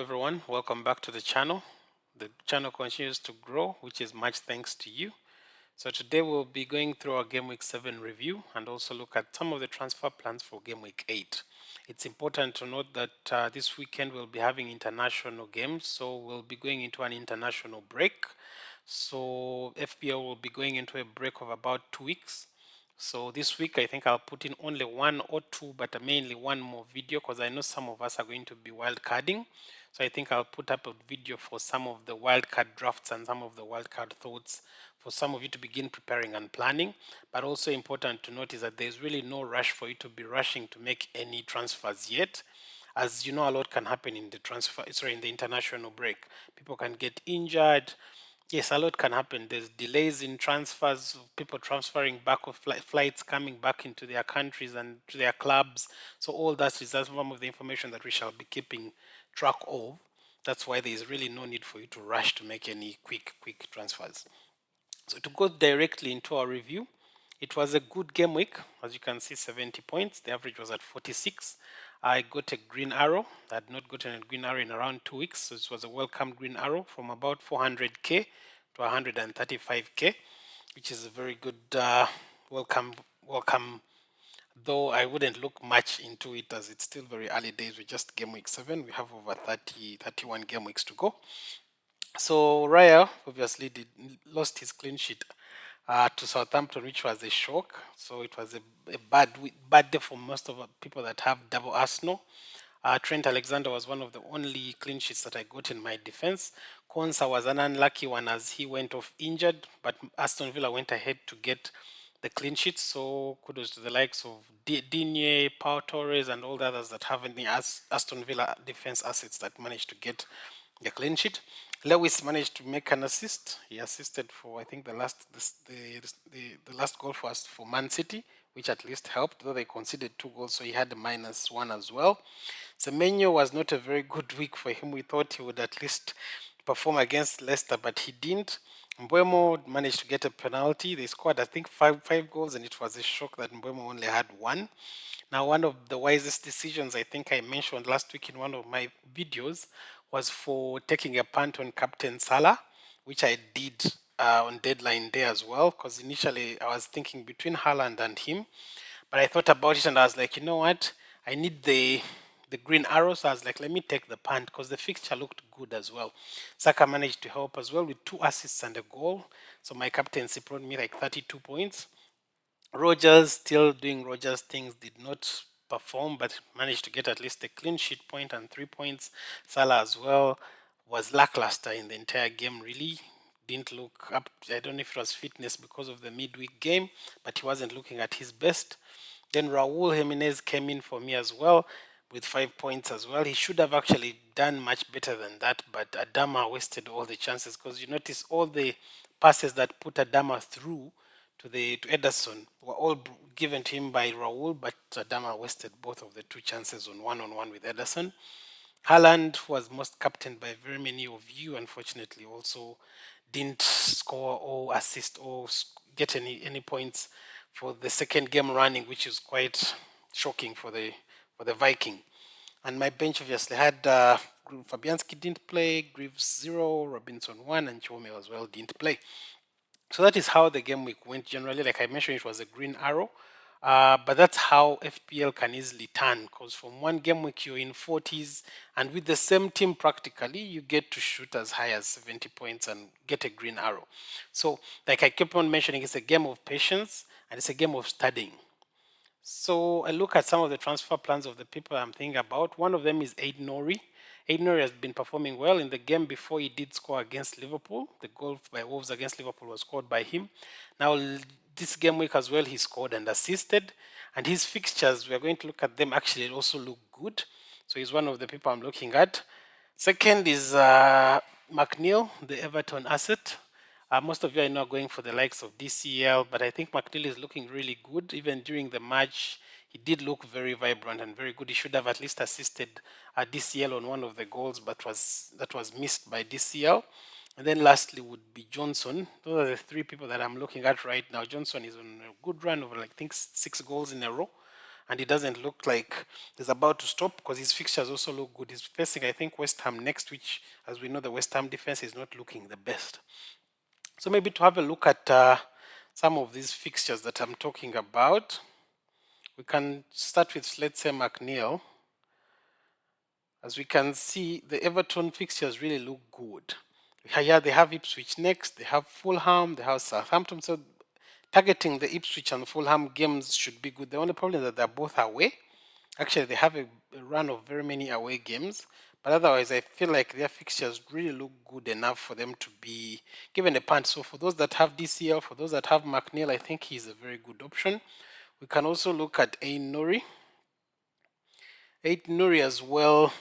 everyone, welcome back to the channel. The channel continues to grow, which is much thanks to you. So today we'll be going through our Game Week 7 review and also look at some of the transfer plans for Game Week 8. It's important to note that this weekend we'll be having international games, so we'll be going into an international break. So FPL will be going into a break of about 2 weeks. So this week I think I'll put in only one or two, but mainly one more video because I know some of us are going to be wildcarding. So I think I'll put up a video for some of the wildcard drafts and some of the wildcard thoughts for some of you to begin preparing and planning. But also important to note is that there's really no rush for you to be rushing to make any transfers yet. As you know, a lot can happen in the international break. People can get injured. Yes, a lot can happen. There's delays in transfers, people transferring back of flights coming back into their countries and to their clubs. So all that is that's some of the information that we shall be keeping track of. That's why there is really no need for you to rush to make any quick transfers. So to go directly into our review, it was a good game week. As you can see, 70 points. The average was at 46. I got a green arrow. I had not gotten a green arrow in around 2 weeks. So this was a welcome green arrow from about 400k to 135k, which is a very good welcome. Though I wouldn't look much into it as it's still very early days. We're just game week 7. We have over 31 game weeks to go. So Raya obviously lost his clean sheet to Southampton, which was a shock. So it was a bad day for most of the people that have double Arsenal. Trent Alexander was one of the only clean sheets that I got in my defense. Konsa was an unlucky one as he went off injured, but Aston Villa went ahead to get the clean sheets. So kudos to the likes of Digne, Pau Torres, and all the others that have any Aston Villa defense assets that managed to get the clean sheet. Lewis managed to make an assist. He assisted for I think the last goal for us for Man City, which at least helped, though they conceded 2 goals, so he had a -1 as well. Semenyo was not a very good week for him. We thought he would at least perform against Leicester, but he didn't. Mbuemo managed to get a penalty. They scored, I think, five goals, and it was a shock that Mbuemo only had one. Now, one of the wisest decisions I think I mentioned last week in one of my videos was for taking a punt on Captain Salah, which I did on deadline day as well, because initially I was thinking between Haaland and him, but I thought about it and I was like, you know what? I need the green arrows. So I was like, let me take the punt because the fixture looked good as well. Saka managed to help as well with 2 assists and a goal. So my captaincy brought me like 32 points. Rogers still doing Rogers things, did not perform, but managed to get at least a clean sheet point and 3 points. Salah as well was lackluster in the entire game, really. Didn't look up. I don't know if it was fitness because of the midweek game, but he wasn't looking at his best. Then Raul Jimenez came in for me as well with 5 points as well. He should have actually done much better than that, but Adama wasted all the chances because you notice all the passes that put Adama through to Ederson were all given to him by Raul, but Adama wasted both of the two chances on one with Ederson. Haaland was most captained by very many of you. Unfortunately, also didn't score or assist or get any points for the second game running, which is quite shocking for the Viking. And my bench obviously had Fabianski didn't play, Greaves 0, Robinson 1, and Chomel as well didn't play. So that is how the game week went generally. Like I mentioned, it was a green arrow. But that's how FPL can easily turn because from one game week you're in 40s, and with the same team practically you get to shoot as high as 70 points and get a green arrow. So, like I keep on mentioning, it's a game of patience and it's a game of studying. So I look at some of the transfer plans of the people I'm thinking about. One of them is Aid Nori. Aid Nori has been performing well. In the game before, he did score against Liverpool. The goal by Wolves against Liverpool was scored by him. Now, this game week as well, he scored and assisted. And his fixtures, we are going to look at them, actually also look good. So he's one of the people I'm looking at. Second is McNeil, the Everton asset. Most of you I know are going for the likes of DCL, but I think McNeil is looking really good. Even during the match, he did look very vibrant and very good. He should have at least assisted DCL on one of the goals, but that was missed by DCL. And then lastly would be Johnson. Those are the three people that I'm looking at right now. Johnson is on a good run of, I think, 6 goals in a row. and it doesn't look like he's about to stop because his fixtures also look good. He's facing, I think, West Ham next, which, as we know, the West Ham defense is not looking the best. So maybe to have a look at some of these fixtures that I'm talking about, we can start with, let's say, McNeil. As we can see, the Everton fixtures really look good. Yeah, they have Ipswich next, they have Fulham, they have Southampton. So targeting the Ipswich and Fulham games should be good. The only problem is that they're both away. Actually, they have a run of very many away games, but otherwise, I feel like their fixtures really look good enough for them to be given a punt. So, for those that have DCL, for those that have McNeil, I think he's a very good option. We can also look at Ain Nuri. Ain Nuri as well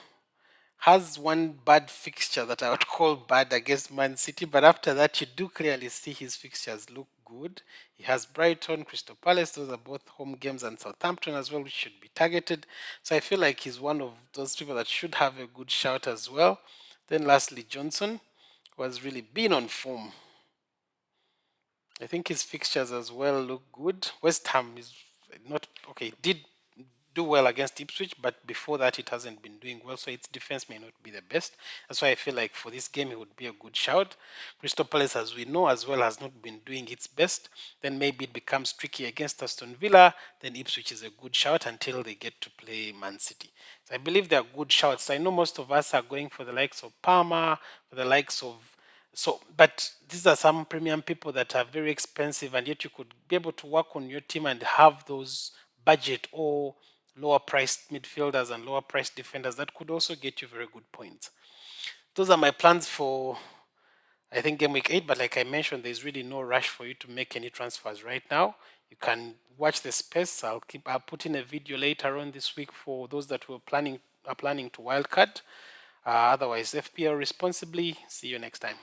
has one bad fixture that I would call bad against Man City, but after that, you do clearly see his fixtures look good. He has Brighton, Crystal Palace, those are both home games, and Southampton as well, which should be targeted. So I feel like he's one of those people that should have a good shout as well. Then lastly, Johnson, who has really been on form. I think his fixtures as well look good. West Ham is not okay. Did do well against Ipswich, but before that it hasn't been doing well, so its defense may not be the best. That's why I feel like for this game it would be a good shout. Crystal Palace, as we know as well, has not been doing its best. Then maybe it becomes tricky against Aston Villa. Then Ipswich is a good shout until they get to play Man City. So I believe they are good shouts. I know most of us are going for the likes of Palmer, for the likes of but these are some premium people that are very expensive, and yet you could be able to work on your team and have those budget or lower priced midfielders and lower priced defenders that could also get you very good points. Those are my plans for, I think, game week 8, but like I mentioned, there's really no rush for you to make any transfers right now. You can watch the space. I'll put in a video later on this week for those that are planning to wildcard. Otherwise, FPL responsibly. See you next time.